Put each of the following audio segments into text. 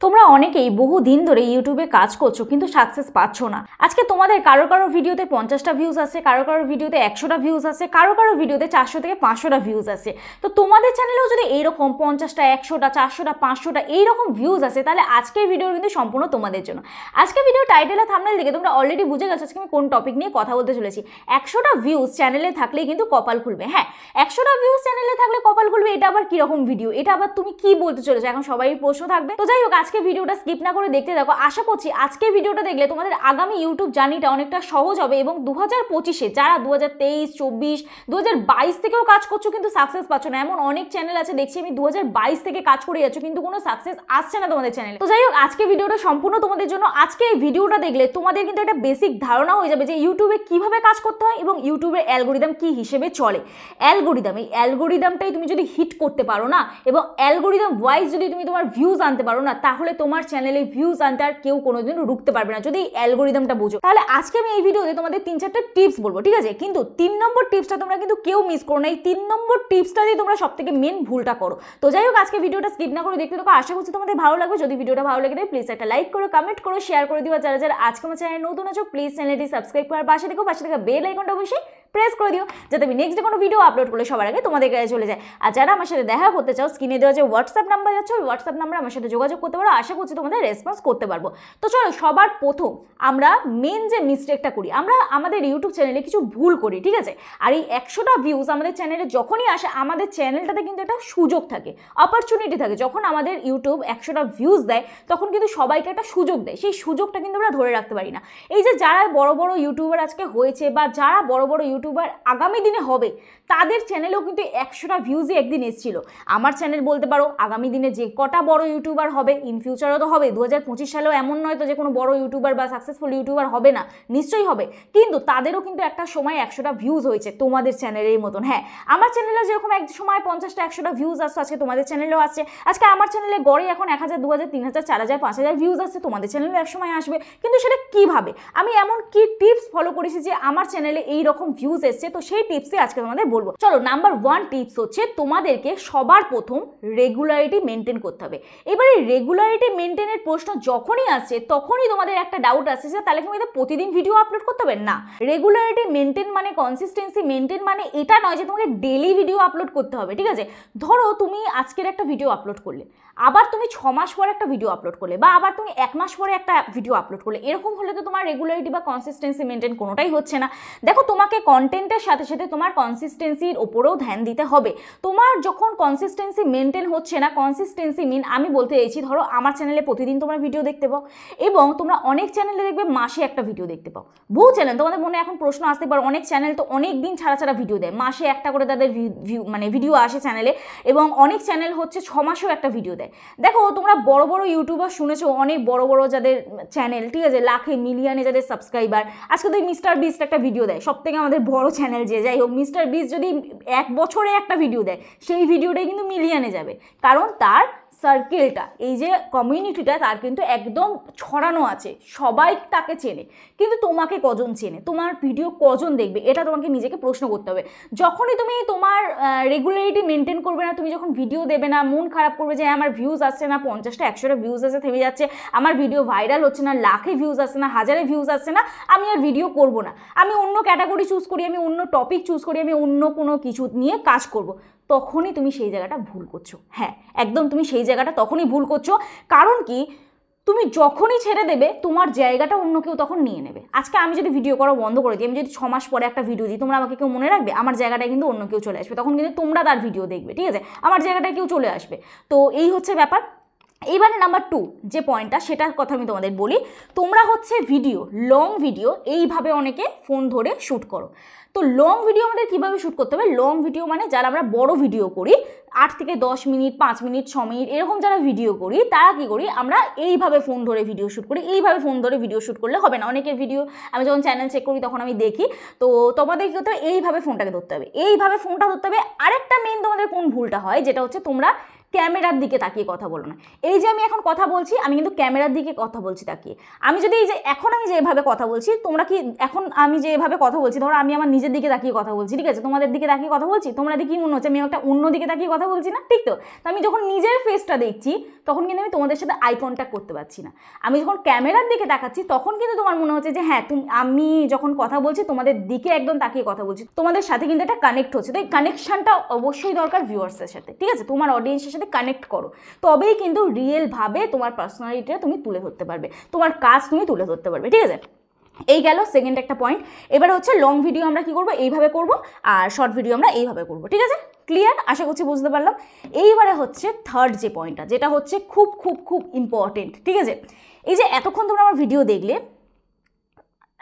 তোমরা অনেকেই বহু দিন ধরে ইউটিউবে কাজ করছো কিন্তু সাকসেস পাচ্ছ না। আজকে তোমাদের কারো কারো ভিডিওতে 50টা ভিউজ আছে, কারো কারো ভিডিওতে 100টা ভিউজ আছে, কারো কারো ভিডিওতে 400 থেকে 500টা ভিউজ আছে। তো তোমাদের চ্যানেলেও যদি এইরকম 50টা 100টা 400টা 500টা এইরকম ভিউজ আছে, তাহলে আজকের ভিডিও কিন্তু সম্পূর্ণ তোমাদের জন্য। আজকে ভিডিও টাইটেল আর থাম্বনেল দেখে তোমরা অলরেডি বুঝে গেছো আজকে আমি কোন টপিক নিয়ে কথা বলতে চলেছি। 100টা ভিউজ চ্যানেলে থাকলেই কিন্তু কপাল খুলবে। হ্যাঁ, 100টা ভিউজ চ্যানেলে থাকলে কপাল খুলবে, এটা আবার কিরকম ভিডিও? এটা আবার তুমি কি বলতে চলেছো? এখন সবাই প্রশ্ন থাকবে। তো যাই হোক, আজকে ভিডিওটা স্কিপ না করে দেখতে থাকো। আশা করছি আজকে ভিডিওটা দেখলে তোমাদের আগামী ইউটিউব জার্নিটা অনেকটা সহজ হবে এবং 2025-এ যারা 2023, 24, 2022 থেকেও কাজ করছো কিন্তু সাকসেস পাচ্ছ না, এমন অনেক চ্যানেল আছে দেখছি আমি 2022 থেকে কাজ করে যাচ্ছ কিন্তু কোনো সাকসেস আসছে না তোমাদের চ্যানেলে। তো যাই হোক, আজকে ভিডিওটা সম্পূর্ণ তোমাদের জন্য। আজকে এই ভিডিওটা দেখলে তোমাদের কিন্তু একটা বেসিক ধারণা হয়ে যাবে যে ইউটিউবে কিভাবে কাজ করতে হয় এবং ইউটিউবের অ্যালগোরিদম কি হিসেবে চলে। অ্যালগোরিদম, এই অ্যালগোরিদমটাই তুমি যদি হিট করতে পারো না এবং অ্যালগোরিদম ওয়াইজ যদি তুমি তোমার ভিউজ আনতে পারো না, তাহলে তোমার চ্যানেলে ভিউজ আনতে আর কেউ কোনোদিন রুখতে পারবে না যদি এই অ্যালগোরিদমটা বুঝো। তাহলে আজকে আমি এই ভিডিওতে তোমাদের 3-4টা টিপস বলবো, ঠিক আছে? কিন্তু 3 নম্বর টিপসটা তোমরা কিন্তু কেউ মিস করো না। এই 3 নম্বর টিপসটা দিয়ে তোমরা সবথেকে মেন ভুলটা করো। তো যাই হোক, আজকে ভিডিওটা স্কিপ না করে দেখতে থাকো। আশা করছি তোমাদের ভালো লাগবে। যদি ভিডিওটা ভালো লাগে থাকে প্লিজ একটা লাইক করো, কমেন্ট করো, শেয়ার করে দিও। যারা যারা আজকে আমার চ্যানেলে নতুন আছো প্লিজ চ্যানেলটি সাবস্ক্রাইব করার পাশে দেখো, পাশে থাকা বেল আইকনটা অবশ্যই প্রেস করে দিও যাতে আমি নেক্সট কোনো ভিডিও আপলোড করলে সবার আগে তোমাদের কাছে চলে যায়। আর যারা আমার সাথে দেখা করতে চাও, স্ক্রিনে দেওয়া যে হোয়াটসঅ্যাপ নাম্বার যাচ্ছে ওই হোয়াটসঅ্যাপ নাম্বার আমার সাথে যোগাযোগ করতে পারো। আশা করছি তোমাদের রেসপন্স করতে পারবো। তো চলো, সবার প্রথম আমরা মেন যে মিস্টেকটা করি, আমরা আমাদের ইউটিউব চ্যানেলে কিছু ভুল করি, ঠিক আছে? আর এই 100টা ভিউজ আমাদের চ্যানেলে যখনই আসে, আমাদের চ্যানেলটাতে কিন্তু একটা সুযোগ থাকে, অপরচুনিটি থাকে। যখন আমাদের ইউটিউব 100টা ভিউজ দেয় তখন কিন্তু সবাইকে একটা সুযোগ দেয়, সেই সুযোগটা কিন্তু আমরা ধরে রাখতে পারি না। এই যে যারা বড় বড় ইউটিউবার আজকে হয়েছে বা যারা বড় বড় ইউটিউবার আগামী দিনে হবে, তাদের চ্যানেলেও কিন্তু 100টা ভিউজই একদিন এসেছিল। আমার চ্যানেল বলতে পারো আগামী দিনে যে কটা বড় ইউটিউবার হবে, ইন ফিউচারও তো হবে, 2025 সালেও এমন নয় তো যে কোনো বড় ইউটিউবার বা সাকসেসফুল ইউটিউবার হবে না, নিশ্চয়ই হবে। কিন্তু তাদেরও কিন্তু একটা সময় 100টা ভিউজ হয়েছে তোমাদের চ্যানেলের মতন। হ্যাঁ, আমার চ্যানেলে যেরকম এক সময় 50টা 100টা ভিউজ আসছে, আজকে তোমাদের চ্যানেলেও আসছে। আজকে আমার চ্যানেলে গড়ে এখন 1000, 2000, 3000, 4000, 5000 ভিউজ আসছে, তোমাদের চ্যানেলেও এক সময় আসবে। কিন্তু সেটা কিভাবে, আমি এমন কি টিপস ফলো করেছি যে আমার চ্যানেলে এই রকম ভিউজ এসছে, তো সেই টিপসই আজকে তোমাদের বলবো। চলো, নাম্বার 1 টিপস হচ্ছে তোমাদেরকে সবার প্রথম রেগুলারিটি মেনটেন করতে হবে। এবারে রেগুলারিটি মেনটেনের প্রশ্ন যখনই আসছে তখনই তোমাদের একটা ডাউট আসছে যে তাহলে কি আমাদের প্রতিদিন ভিডিও আপলোড করতে হবে? না, রেগুলারিটি মেনটেন মানে, কনসিস্টেন্সি মেনটেন মানে এটা নয় যে তোমাকে ডেইলি ভিডিও আপলোড করতে হবে, ঠিক আছে? ধরো তুমি আজকের একটা ভিডিও আপলোড করলে, আবার তুমি 6 মাস পরে একটা ভিডিও আপলোড করলে, বা আবার তুমি 1 মাস পরে একটা ভিডিও আপলোড করলে, এরকম হলে তো তোমার রেগুলারিটি বা কনসিস্টেন্সি মেনটেন কোনোটাই হচ্ছে না। দেখো, তোমাকে কন্টেন্টের সাথে সাথে তোমার কনসিস্টেন্সির ওপরেও ধ্যান দিতে হবে। তোমার যখন কনসিস্টেন্সি মেনটেন হচ্ছে না, কনসিস্টেন্সি মিন আমি বলতে চাইছি, ধরো আমার চ্যানেলে প্রতিদিন তোমরা ভিডিও দেখতে পাও এবং তোমরা অনেক চ্যানেলে দেখবে মাসে একটা ভিডিও দেখতে পাও। বহু চ্যানেল, তোমাদের মনে এখন প্রশ্ন আসতে পারে, অনেক চ্যানেল তো অনেক দিন ছাড়া ছাড়া ভিডিও দেয়, মাসে একটা করে তাদের ভিডিও আসে চ্যানেলে, এবং অনেক চ্যানেল হচ্ছে 6 মাসেও একটা ভিডিও দেয়। দেখো, তোমরা বড় বড় ইউটিউবার শুনেছো, অনেক বড় বড় যাদের চ্যানেল, ঠিক আছে, লাখে মিলিয়নে যাদের সাবস্ক্রাইবার, আজকে তো মিস্টার বিস্ট একটা ভিডিও দেয়, সব থেকে আমাদের বড় চ্যানেল যে, যাই হোক, মিস্টার বিস্ট যদি 1 বছরে একটা ভিডিও দেয়, সেই ভিডিওটাই কিন্তু মিলিয়নে যাবে, কারণ তার সার্কেলটা, এই যে কমিউনিটিটা তার কিন্তু একদম ছড়ানো আছে, সবাই তাকে চেনে। কিন্তু তোমাকে কজন চেনে, তোমার ভিডিও কজন দেখবে, এটা তোমাকে নিজেকে প্রশ্ন করতে হবে। যখনই তুমি তোমার রেগুলারিটি মেনটেন করবে না, তুমি যখন ভিডিও দেবে না, মন খারাপ করবে যে আমার ভিউজ আসছে না, 50টা 100টা ভিউজ আসছে, থেমে যাচ্ছে, আমার ভিডিও ভাইরাল হচ্ছে না, লাখে ভিউজ আসছে না, হাজারে ভিউজ আসছে না, আমি আর ভিডিও করব না, আমি অন্য ক্যাটাগরি চুজ করি, আমি অন্য টপিক চুজ করি, আমি অন্য কোনো কিছু নিয়ে কাজ করব, তখনই তুমি সেই জায়গাটা ভুল করছো। হ্যাঁ, একদম তুমি সেই জায়গাটা তখনই ভুল করছো। কারণ কি, তুমি যখনই ছেড়ে দেবে তোমার জায়গাটা অন্য কেউ তখন নিয়ে নেবে। আজকে আমি যদি ভিডিও করা বন্ধ করে দিই, আমি যদি 6 মাস পরে একটা ভিডিও দিই, তোমরা আমাকে কেউ মনে রাখবে? আমার জায়গাটায় কিন্তু অন্য কেউ চলে আসবে, তখন কিন্তু তোমরা তার ভিডিও দেখবে, ঠিক আছে? আমার জায়গাটায় কেউ চলে আসবে। তো এই হচ্ছে ব্যাপার। এইবারে নাম্বার 2 যে পয়েন্টটা, সেটার কথা আমি তোমাদের বলি। তোমরা হচ্ছে ভিডিও, লং ভিডিও এইভাবে অনেকে ফোন ধরে শ্যুট করো। তো লং ভিডিও আমাদের কীভাবে শ্যুট করতে হবে? লং ভিডিও মানে যারা আমরা বড় ভিডিও করি, 8 থেকে 10 মিনিট, 5 মিনিট, 6 মিনিট এরকম যারা ভিডিও করি, তারা কী করি, আমরা এইভাবে ফোন ধরে ভিডিও শ্যুট করি। এইভাবে ফোন ধরে ভিডিও শ্যুট করলে হবে না। অনেকের ভিডিও আমি যখন চ্যানেল চেক করি তখন আমি দেখি, তো তোমাদের কী করতে হবে, এইভাবে ফোনটাকে ধরতে হবে, এইভাবে ফোনটা ধরতে হবে। আরেকটা মেন তোমাদের কোন ভুলটা হয়, যেটা হচ্ছে তোমরা ক্যামেরার দিকে তাকিয়ে কথা বলো না। এই যে আমি এখন কথা বলছি, আমি কিন্তু ক্যামেরার দিকে কথা বলছি তাকিয়ে। আমি যদি এই যে এখন আমি যেভাবে কথা বলছি, তোমরা কি এখন আমি যেভাবে কথা বলছি, ধরো আমি আমার নিজের দিকে তাকিয়ে কথা বলছি, ঠিক আছে, তোমাদের দিকে তাকিয়ে কথা বলছি, তোমরা দেখি কি মনে হচ্ছে আমি একটা অন্য দিকে তাকিয়ে কথা বলছি না, ঠিক তো? তো আমি যখন নিজের ফেসটা দেখছি তখন কিন্তু আমি তোমাদের সাথে আই কন্ট্যাক্ট করতে পারছি না। আমি যখন ক্যামেরার দিকে তাকাচ্ছি তখন কিন্তু তোমার মনে হচ্ছে যে হ্যাঁ আমি যখন কথা বলছি তোমাদের দিকে একদম তাকিয়ে কথা বলছি, তোমাদের সাথে কিন্তু একটা কানেক্ট হচ্ছে। তো এই কানেকশনটা অবশ্যই দরকার ভিউয়ার্সের সাথে, ঠিক আছে, তোমার অডিয়েন্সের সাথে কানেক্ট করো, তবেই কিন্তু রিয়েলভাবে তোমার পার্সোনালিটিটা তুমি তুলে ধরতে পারবে, তোমার কাজ তুমি তুলে ধরতে পারবে, ঠিক আছে। এই গেল সেকেন্ড একটা পয়েন্ট। এবার হচ্ছে লং ভিডিও আমরা কি করব, এইভাবে করব, আর শর্ট ভিডিও আমরা এইভাবে করব, ঠিক আছে, ক্লিয়ার? আশা করছি বুঝতে পারলাম। এইবারে হচ্ছে থার্ড যে পয়েন্টটা, যেটা হচ্ছে খুব খুব খুব ইম্পর্টেন্ট, ঠিক আছে। এই যে এতক্ষণ তোমরা আমার ভিডিও দেখলে,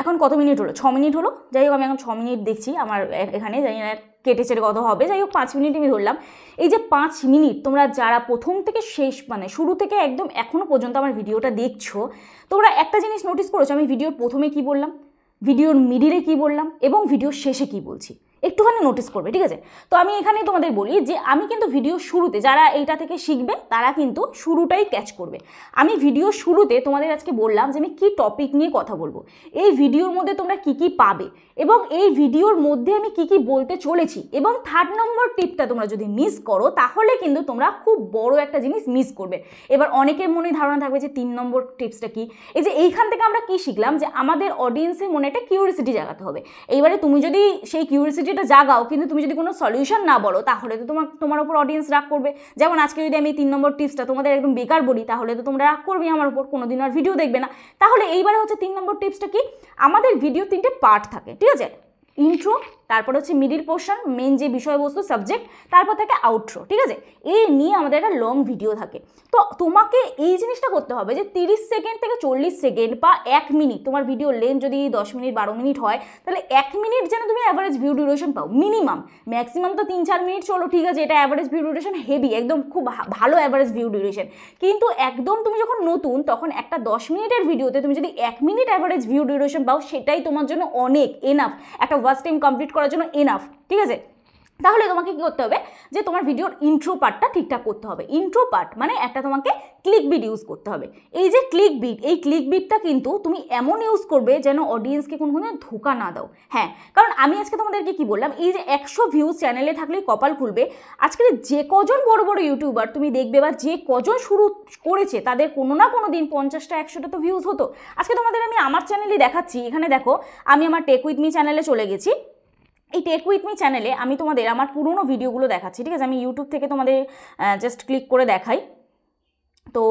এখন কত মিনিট হলো? 6 মিনিট হলো। যাই হোক আমি এখন 6 মিনিট দেখছি আমার এখানে, জানি না কেটে চেটে কত হবে, যাই হোক 5 মিনিট আমি ধরলাম। এই যে 5 মিনিট তোমরা যারা প্রথম থেকে শেষ মানে শুরু থেকে একদম এখনও পর্যন্ত আমার ভিডিওটা দেখছো, তোমরা একটা জিনিস নোটিস করেছো আমি ভিডিওর প্রথমে কি বললাম, ভিডিওর মিডিলে কি বললাম এবং ভিডিওর শেষে কি বলছি, একটুখানি নোটিস করবে, ঠিক আছে। তো আমি এখানে তোমাদের বলি যে আমি কিন্তু ভিডিও শুরুতে, যারা এইটা থেকে শিখবে তারা কিন্তু শুরুটাই ক্যাচ করবে। আমি ভিডিও শুরুতে তোমাদের আজকে বললাম যে আমি কী টপিক নিয়ে কথা বলবো, এই ভিডিওর মধ্যে তোমরা কি কি পাবে এবং এই ভিডিওর মধ্যে আমি কি কি বলতে চলেছি, এবং 3rd নম্বর টিপটা তোমরা যদি মিস করো তাহলে কিন্তু তোমরা খুব বড় একটা জিনিস মিস করবে। এবার অনেকের মনে ধারণা থাকবে যে 3 নম্বর টিপসটা কি। এই যে এইখান থেকে আমরা কি শিখলাম, যে আমাদের অডিয়েন্সের মনে একটা কিউরিসিটি জাগাতে হবে। এইবারে তুমি যদি সেই কিউরিসিটিটা জাগাও কিন্তু তুমি যদি কোনো সলিউশন না বলো তাহলে তো তোমার উপর অডিয়েন্স রাগ করবে। যেমন আজকে যদি আমি 3 নম্বর টিপসটা তোমাদের একদম বেকার বলি তাহলে তো তোমরা রাগ করবে আমার উপর, কোনোদিন আর ভিডিও দেখবে না। তাহলে এইবারে হচ্ছে 3 নম্বর টিপসটা কি, আমাদের ভিডিও 3টে পার্ট থাকে, ঠিক আছে, ইন্ট্রো, তারপর হচ্ছে মিডিল পোর্শন, মেন যে বিষয়বস্তু সাবজেক্ট, তারপর থাকে আউট্রো, ঠিক আছে, এই নিয়ে আমাদের একটা লং ভিডিও থাকে। তো তোমাকে এই জিনিসটা করতে হবে যে 30 সেকেন্ড থেকে 40 সেকেন্ড বা 1 মিনিট, তোমার ভিডিও লেন্থ যদি 10 মিনিট 12 মিনিট হয় তাহলে 1 মিনিট যেন তুমি অ্যাভারেজ ভিউ ডিউরেশন পাও, মিনিমাম। ম্যাক্সিমাম তো 3-4 মিনিট, চলো ঠিক আছে, এটা অ্যাভারেজ ভিউ ডিউরেশন হেভি, একদম খুব ভালো অ্যাভারেজ ভিউ ডিউরেশন। কিন্তু একদম তুমি যখন নতুন তখন একটা 10 মিনিটের ভিডিওতে তুমি যদি 1 মিনিট অ্যাভারেজ ভিউ ডিউরেশন পাও সেটাই তোমার জন্য অনেক, এনাফ, একটা ওয়াচ টাইম কমপ্লিট করার জন্য এনাফ, ঠিক আছে। তাহলে তোমাকে কি করতে হবে, যে তোমার ভিডিওর ইন্ট্রো পার্টটা ঠিকঠাক করতে হবে। ইন্ট্রো পার্ট মানে একটা তোমাকে ক্লিক বিট ইউজ করতে হবে। এই যে ক্লিক বিট, এই ক্লিক বিটটা কিন্তু তুমি এমন ইউজ করবে যেন অডিয়েন্সকে কোনো ধোঁকা না দাও। হ্যাঁ, কারণ আমি আজকে তোমাদেরকে কি বললাম, এই যে 100 ভিউজ চ্যানেলে থাকলেই কপাল খুলবে, আজকে যে কজন বড় বড় ইউটিউবার তুমি দেখবে বা যে কজন শুরু করেছে তাদের কোনো না কোনো দিন 50টা 100টা তো ভিউজ হতো। আজকে তোমাদের আমি আমার চ্যানেলে দেখাচ্ছি, এখানে দেখো আমি আমার টেক উইথ মি চ্যানেলে চলে গেছি। এই টেক উইথ মি চ্যানেলে আমি তোমাদের আমার পুরনো ভিডিওগুলো দেখাচ্ছি, ঠিক আছে। আমি ইউটিউব থেকে তোমাদের জাস্ট ক্লিক করে দেখাই। তো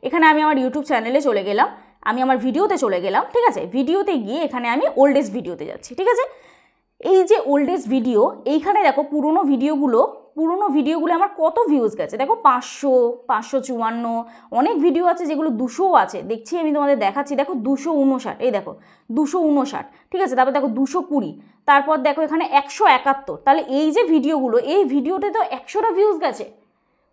এখানে আমি আমার ইউটিউব চ্যানেলে চলে গেলাম, আমি আমার ভিডিওতে চলে গেলাম, ঠিক আছে। ভিডিওতে গিয়ে এখানে আমি ওল্ডেস্ট ভিডিওতে যাচ্ছি, ঠিক আছে। এই যে ওল্ডেস্ট ভিডিও, এইখানে দেখো পুরনো ভিডিওগুলো আমার কত ভিউজ গেছে দেখো, 500, 554, অনেক ভিডিও আছে যেগুলো 200 আছে, দেখছি আমি তোমাদের দেখাচ্ছি, দেখো 259, এই দেখো 259, ঠিক আছে। তারপর দেখো 220, তারপর দেখো এখানে 171। তাহলে এই যে ভিডিওগুলো, এই ভিডিওতে তো 100টা ভিউজ গেছে,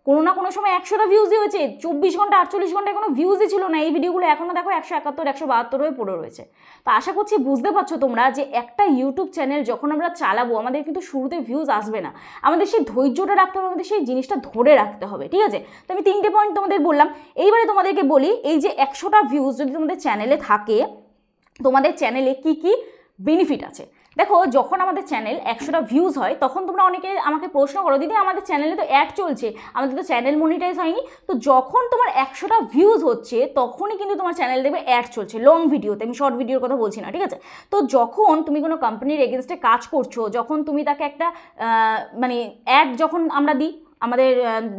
কোনো না কোনো সময় 100টা ভিউজই হয়েছে, 24 ঘন্টা 48 ঘন্টায় কোনো ভিউজই ছিল না। এই ভিডিওগুলো এখনও দেখো 171, 172 হয়ে পড়ে রয়েছে। তো আশা করছি বুঝতে পারছো তোমরা যে একটা ইউটিউব চ্যানেল যখন আমরা চালাবো আমাদের কিন্তু শুরুতে ভিউজ আসবে না, আমাদের সেই ধৈর্যটা রাখতে হবে, আমাদের সেই জিনিসটা ধরে রাখতে হবে, ঠিক আছে। তো আমি 3টে পয়েন্ট তোমাদের বললাম। এইবারে তোমাদেরকে বলি, এই যে 100টা ভিউজ যদি তোমাদের চ্যানেলে থাকে, তোমাদের চ্যানেলে কি কি বেনিফিট আছে। দেখো, যখন আমাদের চ্যানেল 100টা ভিউজ হয় তখন তোমরা অনেকে আমাকে প্রশ্ন করো, দিদি আমাদের চ্যানেলে তো অ্যাড চলছে, আমাদের তো চ্যানেল মনিটাইজ হয়নি। তো যখন তোমার 100টা ভিউজ হচ্ছে তখনই কিন্তু তোমার চ্যানেল দেখবে অ্যাড চলছে, লং ভিডিওতে, আমি শর্ট ভিডিওর কথা বলছি না, ঠিক আছে। তো যখন তুমি কোনো কোম্পানির এগেনস্টে কাজ করছো, যখন তুমি তাকে একটা মানে অ্যাড যখন আমরা দিই, আমাদের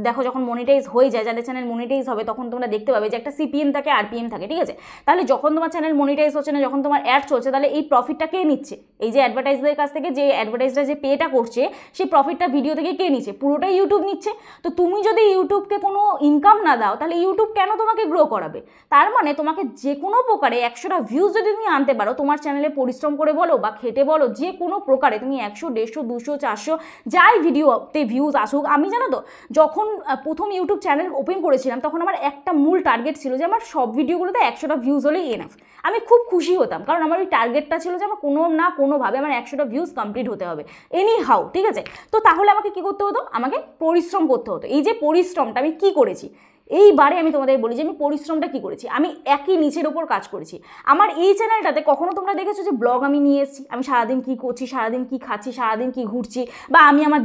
দেখো যখন মনিটাইজ হয়ে যায়, যাদের চ্যানেল মনিটাইজ হবে তখন তোমরা দেখতে পাবে যে একটা সিপিএম থাকে, আরপিএম থাকে, ঠিক আছে। তাহলে যখন তোমার চ্যানেল মনিটাইজ হচ্ছে না, যখন তোমার অ্যাড চলছে, তাহলে এই প্রফিটটা কে নিচ্ছে? এই যে অ্যাডভার্টাইজদের কাছ থেকে যে অ্যাডভার্টাইজরা যে পেটা করছে, সেই প্রফিটটা ভিডিও থেকে কে নিচ্ছে? পুরোটাই ইউটিউব নিচ্ছে। তো তুমি যদি ইউটিউবকে কোনো ইনকাম না দাও তাহলে ইউটিউব কেন তোমাকে গ্রো করাবে? তার মানে তোমাকে যে কোনো প্রকারে 100টা ভিউজ যদি তুমি আনতে পারো, তোমার চ্যানেলে পরিশ্রম করে বলো বা খেটে বলো, যে কোনো প্রকারে তুমি 100, 150, 200, 400 যাই ভিডিওতে ভিউজ আসুক, আমি যেন তো যখন প্রথম ইউটিউব চ্যানেল ওপেন করেছিলাম তখন আমার একটা মূল টার্গেট ছিল যে আমার সব ভিডিওগুলোতে 100টা ভিউজ হলেই এনাফ। আমি খুব খুশি হতাম, কারণ আমার ওই টার্গেটটা ছিল যে আমার কোনো না কোনোভাবে আমার 100টা ভিউজ কমপ্লিট হতে হবে এনি হাউ, ঠিক আছে। তো তাহলে আমাকে কী করতে হতো, আমাকে পরিশ্রম করতে হতো। এই যে পরিশ্রমটা আমি কী করেছি, এইবারে আমি তোমাদের বলি যে আমি পরিশ্রমটা কী করেছি। আমি একই নিচের ওপর কাজ করেছি। আমার এই চ্যানেলটাতে কখনো তোমরা দেখেছো যে ব্লগ আমি নিয়ে এসেছি, আমি সারাদিন কী করছি, সারাদিন কী খাচ্ছি, সারাদিন কী ঘুরছি, বা আমি আমার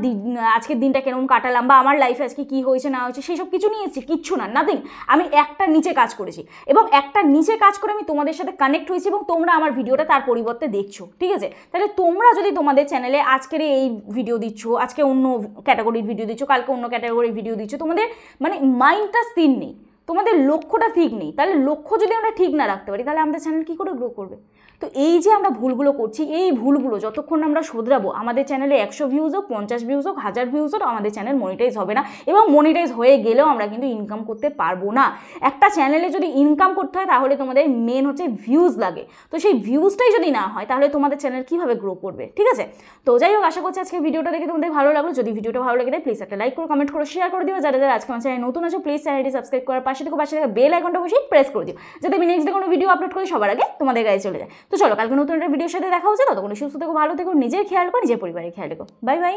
আজকের দিনটা কেমন কাটালাম, বা আমার লাইফে আজকে কী হয়েছে না হয়েছে সেই সব কিছু নিয়ে এসেছি? কিচ্ছু না, নাথিং। আমি একটা নিচে কাজ করেছি, এবং একটা নিচে কাজ করে আমি তোমাদের সাথে কানেক্ট হয়েছি, এবং তোমরা আমার ভিডিওটা তার পরিবর্তে দেখছো, ঠিক আছে। তাহলে তোমরা যদি তোমাদের চ্যানেলে আজকের এই ভিডিও দিচ্ছ, আজকে অন্য ক্যাটাগরির ভিডিও দিচ্ছ, কালকে অন্য ক্যাটাগরির ভিডিও দিচ্ছ, তোমাদের মানে মাইন্ডটা স্থির নেই, তোমাদের লক্ষ্যটা ঠিক নেই, তাহলে লক্ষ্য যদি আমরা ঠিক না রাখতে পারি তাহলে আমাদের চ্যানেল কী করে গ্রো করবে? তো এই যে আমরা ভুলগুলো করছি, এই ভুলগুলো যতক্ষণ আমরা শোধরাবো, আমাদের চ্যানেলে 100 ভিউজ হোক, 50 ভিউজ হোক, 1000 ভিউজ হোক, আমাদের চ্যানেল মনিটাইজ হবে না, এবং মনিটাইজ হয়ে গেলেও আমরা কিন্তু ইনকাম করতে পারবো না। একটা চ্যানেলে যদি ইনকাম করতে হয় তাহলে তোমাদের মেন হচ্ছে ভিউজ লাগে। তো সেই ভিউজটাই যদি না হয় তাহলে তোমাদের চ্যানেল কীভাবে গ্রো করবে, ঠিক আছে। তো যাই হোক, আশা করছি আজকে ভিডিওটা দেখে তোমাদের ভালো লাগলো। যদি ভিডিওটা ভালো লাগে প্লিজ একটা লাইক করো, কমেন্ট করো, শেয়ার করে দিও। যারা যারা আজকে আমার চ্যানেল নতুন আছো প্লিজ চ্যানেলটি সাবস্ক্রাইব করার পাশে থেকে বেল আইকনটা বসে প্রেস করে দিও, যাতে আমি নেক্সট ডে কোনো ভিডিও আপলোড করি সবার আগে তোমাদের গায়ে চলে যায়। তো চলো, কালকে নতুন একটা ভিডিওর সাথে দেখা হচ্ছে। ততক্ষণ সুস্থ থেকো, ভালো থেকো, নিজের খেয়াল করো, নিজের পরিবারের খেয়াল রেখো। Bye bye.